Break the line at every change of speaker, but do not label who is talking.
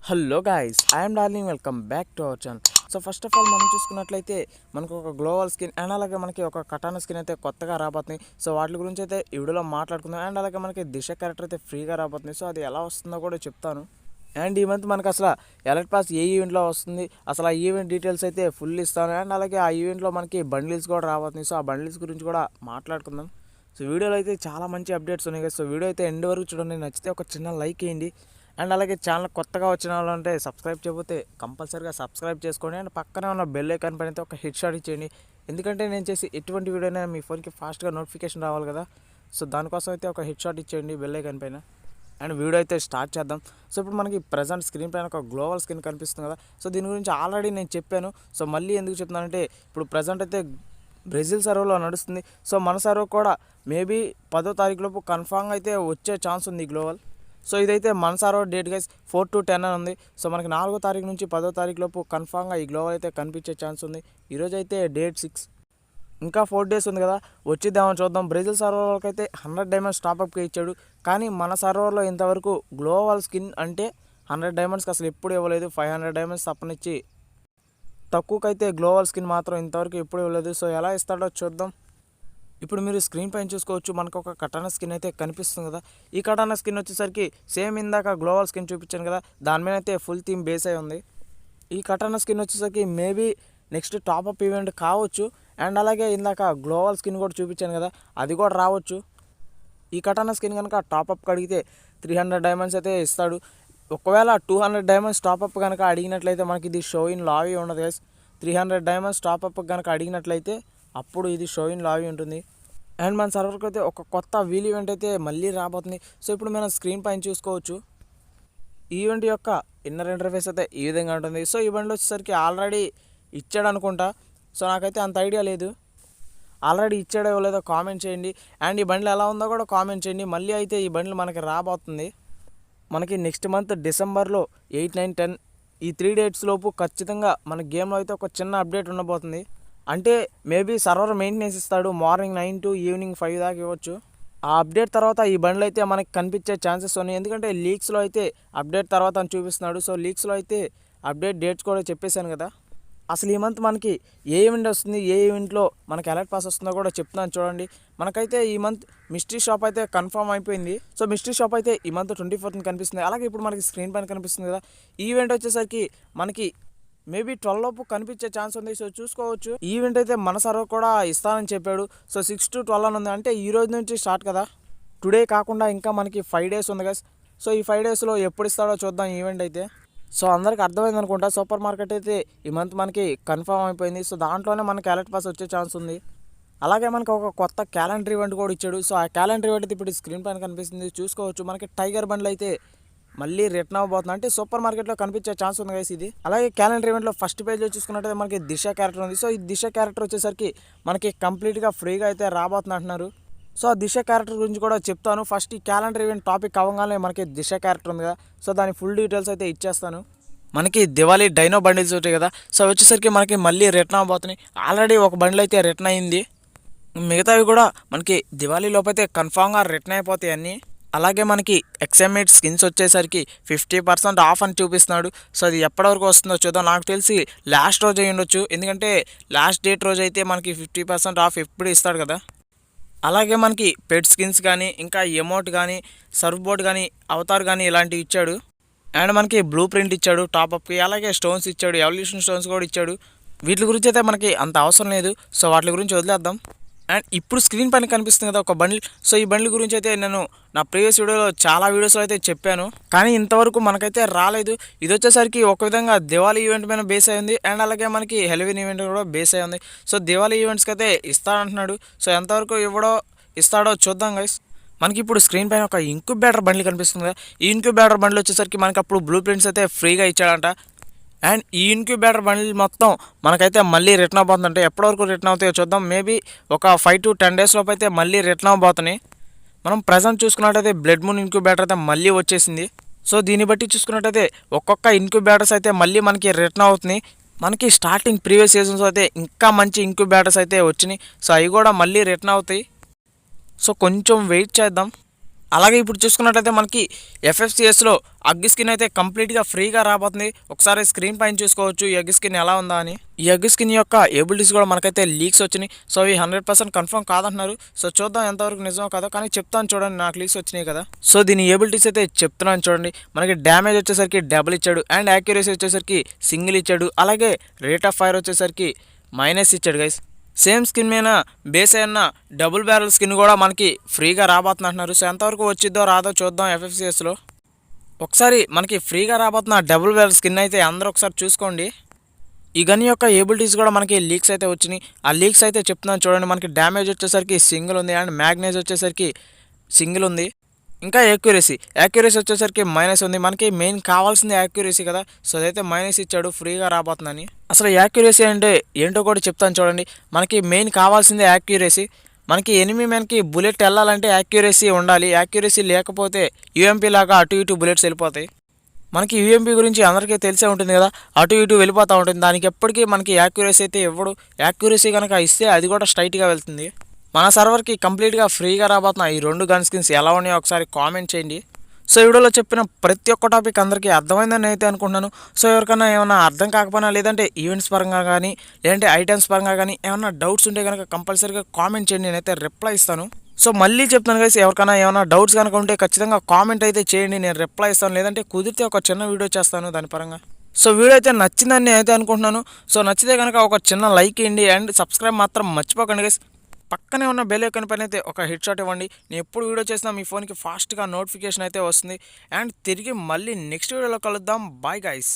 Hello guys, I'm darling. Welcome back to our channel. So first of all మనం చూసుకున్నట్లయితే మనకు ఒక గ్లోవల్ skin and అలాగే మనకి ఒక కటానా స్కిన్ అయితే కొత్తగా రాబోతుంది. సో వాటి గురించి అయితే ఈ వీడియోలో మాట్లాడుకుందాం. అండ్ అలాగే మనకి దిశ క్యారెక్టర్ అయితే ఫ్రీగా రాబోతుంది. సో అది ఎలా వస్తుందో కూడా చెప్తాను. అండ్ ఈ మంత్ మనకు అసలు ఎలర్ట్ పాస్ ఏ ఈవెంట్లో వస్తుంది, అసలు ఆ ఈవెంట్ డీటెయిల్స్ అయితే ఫుల్ ఇస్తాను. అండ్ అలాగే ఆ ఈవెంట్లో మనకి బండిల్స్ కూడా రాబోతుంది. సో ఆ బండిల్స్ గురించి కూడా మాట్లాడుకుందాం. సో వీడియోలో అయితే చాలా మంచి అప్డేట్స్ ఉన్నాయి కదా. సో వీడియో అయితే ఎండ్ వరకు చూడండి. నచ్చితే ఒక చిన్న లైక్ వేయండి. అండ్ అలాగే ఛానల్ కొత్తగా వచ్చిన వాళ్ళు అంటే సబ్స్క్రైబ్ చేయకపోతే కంపల్సరీగా సబ్స్క్రైబ్ చేసుకోండి. అండ్ పక్కనే ఉన్న బెల్ ఐకాన్ పైన అయితే ఒక హిట్ షాట్ ఇచ్చేయండి. ఎందుకంటే నేను చేసి ఎటువంటి వీడియో అయినా మీ ఫోన్కి ఫాస్ట్గా నోటిఫికేషన్ రావాలి కదా. సో దానికోసం అయితే ఒక హిట్ షాట్ ఇచ్చేయండి బెల్ ఐకాన్ పైన. అండ్ వీడియో అయితే స్టార్ట్ చేద్దాం. సో ఇప్పుడు మనకి ప్రజెంట్ స్క్రీన్ పైన ఒక గ్లోవల్ స్కిన్ కనిపిస్తుంది కదా. సో దీని గురించి ఆల్రెడీ నేను చెప్పాను. సో మళ్ళీ ఎందుకు చెప్తున్నానంటే ఇప్పుడు ప్రజెంట్ అయితే బ్రెజిల్ సర్వర్లో నడుస్తుంది. సో మన సర్వర్ కూడా మేబీ 10వ తారీఖు లోపు కన్ఫామ్గా అయితే వచ్చే ఛాన్స్ ఉంది గ్లోవల్. సో ఇదైతే మన సర్వర్ డేట్ గైస్ 4 to 10 అని ఉంది. సో మనకి 4వ తారీఖు నుంచి 10వ తారీఖు లోపు కన్ఫామ్గా ఈ గ్లోవల్ అయితే కనిపించే ఛాన్స్ ఉంది. ఈరోజు అయితే డేట్ 6, ఇంకా 4 days ఉంది కదా, వచ్చిద్దామని చూద్దాం. బ్రెజిల్ సర్వర్లోకి అయితే 100 డైమండ్స్ టాప్అప్కి ఇచ్చాడు. కానీ మన సర్వర్లో ఇంతవరకు గ్లోవల్ స్కిన్ అంటే 100 డైమండ్స్కి అసలు ఎప్పుడు ఇవ్వలేదు. 500 డైమండ్స్ తప్పనిచ్చి తక్కువకైతే గ్లోవల్ స్కిన్ మాత్రం ఇంతవరకు ఎప్పుడు ఇవ్వలేదు. సో ఎలా ఇస్తాడో చూద్దాం. ఇప్పుడు మీరు స్క్రీన్ పైన చూసుకోవచ్చు, మనకు ఒక కటానా స్కిన్ అయితే కనిపిస్తుంది కదా. ఈ కటానా స్కిన్ వచ్చేసరికి సేమ్ ఇందాక గ్లోవల్ స్కిన్ చూపించాను కదా, దాని మీద అయితే ఫుల్ థీమ్ బేస్ అయి ఉంది. ఈ కటానా స్కిన్ వచ్చేసరికి మేబీ నెక్స్ట్ టాప్అప్ ఈవెంట్ కావచ్చు. అండ్ అలాగే ఇందాక గ్లోవల్ స్కిన్ కూడా చూపించాను కదా, అది కూడా రావచ్చు. ఈ కటానా స్కిన్ కనుక టాప్అప్కి అడిగితే 300 డైమండ్స్ అయితే ఇస్తాడు. ఒకవేళ 200 డైమండ్స్ టాప్అప్ కనుక అడిగినట్లయితే మనకి ఇది షో ఇన్ లావీ ఉండదు గైస్. 300 డైమండ్స్ టాప్అప్ కనుక అడిగినట్లయితే అప్పుడు ఇది షో ఇన్ లావీ ఉంటుంది. అండ్ మన సర్వర్కి అయితే ఒక కొత్త వీల్ ఈవెంట్ అయితే మళ్ళీ రాబోతుంది. సో ఇప్పుడు మనం స్క్రీన్ పైన చూసుకోవచ్చు, ఈవెంట్ యొక్క ఇన్నర్ ఇంటర్ఫేస్ అయితే ఈ విధంగా ఉంటుంది. సో ఈ బండిలో వచ్చేసరికి ఆల్రెడీ ఇచ్చాడు అనుకుంటా. సో నాకైతే అంత ఐడియా లేదు, ఆల్రెడీ ఇచ్చాడో లేదో కామెంట్ చేయండి. అండ్ ఈ బండ్లు ఎలా ఉందో కూడా కామెంట్ చేయండి. మళ్ళీ అయితే ఈ బండ్లు మనకి రాబోతుంది. మనకి నెక్స్ట్ మంత్ డిసెంబర్లో 8, 9, 10 ఈ 3 dates లోపు ఖచ్చితంగా మన గేమ్లో అయితే ఒక చిన్న అప్డేట్ ఉండబోతుంది. అంటే మేబీ సర్వర్ మెయింటెనెన్స్ ఇస్తాడు, మార్నింగ్ 9 to ఈవినింగ్ 5 దాకా ఇవ్వచ్చు. ఆ అప్డేట్ తర్వాత ఈ బండ్లు అయితే మనకి కనిపించే ఛాన్సెస్ ఉన్నాయి. ఎందుకంటే లీక్స్లో అయితే అప్డేట్ తర్వాత అని చూపిస్తున్నాడు. సో లీక్స్లో అయితే అప్డేట్ డేట్స్ కూడా చెప్పేశాను కదా. అసలు ఈ మంత్ మనకి ఏ ఈవెంట్ వస్తుంది, ఏ ఈవెంట్లో మనకి అలర్ట్ పాస్ వస్తుందో కూడా చెప్తున్నాను చూడండి. మనకైతే ఈ మంత్ మిస్టరీ షాప్ అయితే కన్ఫర్మ్ అయిపోయింది. సో మిస్టరీ షాప్ అయితే ఈ మంత్ 24th కనిపిస్తుంది. అలాగే ఇప్పుడు మనకి స్క్రీన్ పైన కనిపిస్తుంది కదా, ఈ ఈవెంట్ వచ్చేసరికి మనకి మేబీ 12 లోపు కనిపించే ఛాన్స్ ఉంది. సో చూసుకోవచ్చు. ఈ ఈవెంట్ అయితే మన సర్వర్ కూడా ఇస్తానని చెప్పాడు. సో 6 to 12 అని ఉంది. అంటే ఈ రోజు నుంచి స్టార్ట్ కదా, టుడే కాకుండా ఇంకా మనకి 5 days ఉంది కదా. సో ఈ 5 daysలో ఎప్పుడు ఇస్తాడో చూద్దాం ఈవెంట్ అయితే. సో అందరికి అర్థమైంది అనుకుంటా, సూపర్ మార్కెట్ అయితే ఈ మంత్ మనకి కన్ఫర్మ్ అయిపోయింది. సో దాంట్లోనే మనకి అలర్ట్ పాస్ వచ్చే ఛాన్స్ ఉంది. అలాగే మనకి ఒక కొత్త క్యాలెండర్ ఈవెంట్ కూడా ఇచ్చాడు. సో ఆ క్యాలెండర్ ఈవెంట్ అయితే ఇప్పుడు స్క్రీన్ పైన కనిపిస్తుంది, చూసుకోవచ్చు. మనకి టైగర్ బండ్లు అయితే మళ్ళీ రిటర్న్ అవ్వబోతుంది. అంటే సూపర్ మార్కెట్లో కనిపించే ఛాన్స్ ఉంది గైస్ ఇది. అలాగే క్యాలెండర్ ఈవెంట్లో ఫస్ట్ పేజ్లో చూసుకున్నట్టయితే మనకి దిశ క్యారెక్టర్ ఉంది. సో ఈ దిశ క్యారెక్టర్ వచ్చేసరికి మనకి కంప్లీట్గా ఫ్రీగా అయితే రాబోతుంది అంటున్నారు. సో ఆ దిశ క్యారెక్టర్ గురించి కూడా చెప్తాను. ఫస్ట్ ఈ క్యాలెండర్ ఈవెంట్ టాపిక్ అవ్వగానే మనకి దిశ క్యారెక్టర్ ఉంది కదా, సో దాని ఫుల్ డీటెయిల్స్ అయితే ఇచ్చేస్తాను. మనకి దివాళీ డైనో బండిల్స్ ఉంటాయి కదా, సో వచ్చేసరికి మనకి మళ్ళీ రిటర్న్ అవబోతున్నాయి. ఆల్రెడీ ఒక బండిల్ అయితే రిటర్న్ అయింది, మిగతావి కూడా మనకి దివాళీ లోపైతే కన్ఫామ్గా రిటర్న్ అయిపోతాయి అన్నీ. అలాగే మనకి ఎక్స్ఎంఏట్ స్కిన్స్ వచ్చేసరికి 50% ఆఫ్ అని చూపిస్తున్నాడు. సో అది ఎప్పటి వరకు వస్తుందో చూద్దాం. నాకు తెలిసి లాస్ట్ రోజు అయి ఉండొచ్చు, ఎందుకంటే లాస్ట్ డేట్ రోజు అయితే మనకి 50% ఆఫ్ ఎప్పుడు ఇస్తాడు కదా. అలాగే మనకి పెట్ స్కిన్స్ కానీ, ఇంకా ఎమోట్ కానీ, సర్ఫ్ బోర్డ్ కానీ, అవతార్ కానీ ఇలాంటివి ఇచ్చాడు. అండ్ మనకి బ్లూ ప్రింట్ ఇచ్చాడు టాప్అప్కి. అలాగే స్టోన్స్ ఇచ్చాడు, ఎవల్యూషన్ స్టోన్స్ కూడా ఇచ్చాడు. వీటి గురించి అయితే మనకి అంత అవసరం లేదు. సో వాటి గురించి వదిలేద్దాం. అండ్ ఇప్పుడు స్క్రీన్ పైన కనిపిస్తుంది కదా ఒక బండిల్. సో ఈ బండిల్ గురించి అయితే నేను నా ప్రీవియస్ వీడియోలో చాలా వీడియోస్లో అయితే చెప్పాను, కానీ ఇంతవరకు మనకైతే రాలేదు. ఇది వచ్చేసరికి ఒక విధంగా దివాళీ ఈవెంట్ మీద బేస్ అయింది. అండ్ అలాగే మనకి హెలోవిన్ ఈవెంట్ కూడా బేస్ అయి ఉంది. సో దివాళీ ఈవెంట్స్కి అయితే ఇస్తాడంటున్నాడు. సో ఎంతవరకు ఇస్తాడో చూద్దాం గైస్. మనకి ఇప్పుడు స్క్రీన్ పైన ఒక ఇంక్యుబేటర్ బండ్లు కనిపిస్తుంది కదా. ఈ ఇంక్యుబేటర్ బండ్లు వచ్చేసరికి మనకి అప్పుడు బ్లూ ప్రింట్స్ అయితే ఫ్రీగా ఇచ్చాడంట. అండ్ ఈ ఇంక్యుబేటర్ బండ్లు మొత్తం మనకైతే మళ్ళీ రిటర్న్ అవబోతుందంటే ఎప్పటి వరకు రిటర్న్ అవుతాయో చూద్దాం. మేబీ ఒక 5 to 10 days లోపు అయితే మళ్ళీ రిటర్న్ అవబోతున్నాయి. మనం ప్రజెంట్ చూసుకున్నట్టయితే బ్లడ్ మూన్ ఇంక్యుబేటర్ అయితే మళ్ళీ వచ్చేసింది. సో దీన్ని బట్టి చూసుకున్నట్టయితే ఒక్కొక్క ఇంక్యుబేటర్స్ అయితే మళ్ళీ మనకి రిటర్న్ అవుతున్నాయి. మనకి స్టార్టింగ్ ప్రీవియస్ సీజన్స్ అయితే ఇంకా మంచి ఇంక్యుబేటర్స్ అయితే వచ్చినాయి. సో అవి కూడా మళ్ళీ రిటర్న్ అవుతాయి. సో కొంచెం వెయిట్ చేద్దాం. అలాగే ఇప్పుడు చూసుకున్నట్లయితే మనకి ఎఫ్ఎఫ్సిఎస్లో అగ్గి స్కిన్ అయితే కంప్లీట్గా ఫ్రీగా రాబోతుంది. ఒకసారి స్క్రీన్ పైన చూసుకోవచ్చు ఈ అగ్గి స్కిన్ ఎలా ఉందా అని. ఈ అగ్గి స్కిన్ యొక్క ఏబిలిటీస్ కూడా మనకైతే లీక్స్ వచ్చినాయి. సో అవి 100% కన్ఫర్మ్ కాదంటున్నారు. సో చూద్దాం ఎంతవరకు నిజమో కాదో, కానీ చెప్తాను చూడండి, నాకు లీక్స్ వచ్చినాయి కదా. సో దీని ఏబిలిటీస్ అయితే చెప్తున్నాను చూడండి. మనకి డ్యామేజ్ వచ్చేసరికి డబుల్ ఇచ్చాడు, అండ్ యాక్యురసీ వచ్చేసరికి సింగిల్ ఇచ్చాడు, అలాగే రేట్ ఆఫ్ ఫైర్ వచ్చేసరికి మైనస్ ఇచ్చాడు గైస్. సేమ్ స్కిన్ మీద బేస్ అయిన డబుల్ బ్యారల్ స్కిన్ కూడా మనకి ఫ్రీగా రాబోతుంది అంటున్నారు. సో ఎంతవరకు వచ్చిద్దో రాదో చూద్దాం ఎఫ్ఎఫ్సిఎస్లో. ఒకసారి మనకి ఫ్రీగా రాబోతున్న డబుల్ బ్యారల్ స్కిన్ అయితే అందరూ ఒకసారి చూసుకోండి. ఈ గన్ యొక్క ఏబిలిటీస్ కూడా మనకి లీక్స్ అయితే వచ్చినాయి. ఆ లీక్స్ అయితే చెప్తున్నాను చూడండి. మనకి డ్యామేజ్ వచ్చేసరికి సింగిల్ ఉంది, అండ్ మ్యాగ్నేజ్ వచ్చేసరికి సింగిల్ ఉంది, ఇంకా యాక్యురసీ వచ్చేసరికి మైనస్ ఉంది. మనకి మెయిన్ కావాల్సింది యాక్యురసీ కదా, సో అదైతే మైనస్ ఇచ్చాడు ఫ్రీగా రాబోతుందని. అసలు యాక్యురసీ అంటే ఏంటో కూడా చెప్తాను చూడండి. మనకి మెయిన్ కావాల్సింది యాక్యురసీ. మనకి ఎనిమీ మ్యాన్కి బుల్లెట్ వెళ్ళాలంటే యాక్యురసీ ఉండాలి. యాక్యురసీ లేకపోతే యూఎంపీ లాగా అటు ఇటు బుల్లెట్స్ వెళ్ళిపోతాయి. మనకి యూఎంపీ గురించి అందరికీ తెలిసే ఉంటుంది కదా, అటు ఇటు వెళ్ళిపోతూ ఉంటుంది. దానికి ఎప్పటికీ మనకి యాక్యురసీ అయితే ఇవ్వడు. యాక్యురసీ కనుక ఇస్తే అది కూడా స్ట్రైట్గా వెళ్తుంది. మన సర్వర్కి కంప్లీట్గా ఫ్రీగా రాబోతున్న ఈ 2 గన్ స్కిన్స్ ఎలా ఉన్నాయో ఒకసారి కామెంట్ చేయండి. సో వీడియోలో చెప్పిన ప్రతి ఒక్క టాపిక్ అందరికీ అర్థమైందని అయితే అనుకుంటున్నాను. సో ఎవరికైనా ఏమైనా అర్థం కాకపోయినా, లేదంటే ఈవెంట్స్ పరంగా కానీ, లేదంటే ఐటమ్స్ పరంగా కానీ ఏమైనా డౌట్స్ ఉంటే కనుక కంపల్సరీగా కామెంట్ చేయండి, నేనైతే రిప్లై ఇస్తాను. సో మళ్ళీ చెప్తాను గైస్, ఎవరికైనా ఏమైనా డౌట్స్ కనుక ఉంటే ఖచ్చితంగా కామెంట్ అయితే చేయండి, నేను రిప్లై ఇస్తాను. లేదంటే కుదిరితే ఒక చిన్న వీడియో చేస్తాను దాని పరంగా. సో వీడియో అయితే నచ్చిందని నేను అయితే అనుకుంటున్నాను. సో నచ్చితే కనుక ఒక చిన్న లైక్ ఇవ్వండి, అండ్ సబ్స్క్రైబ్ మాత్రం మర్చిపోకండి గైస్. పక్కనే ఉన్న బెల్ ఐకాన్ పైన అయితే ఒక హెడ్ షాట్ ఇవ్వండి. నేను ఎప్పుడు వీడియో చేసినా మీ ఫోన్కి ఫాస్ట్గా నోటిఫికేషన్ అయితే వస్తుంది. అండ్ తిరిగి మళ్ళీ నెక్స్ట్ వీడియోలో కలుద్దాం. Bye guys.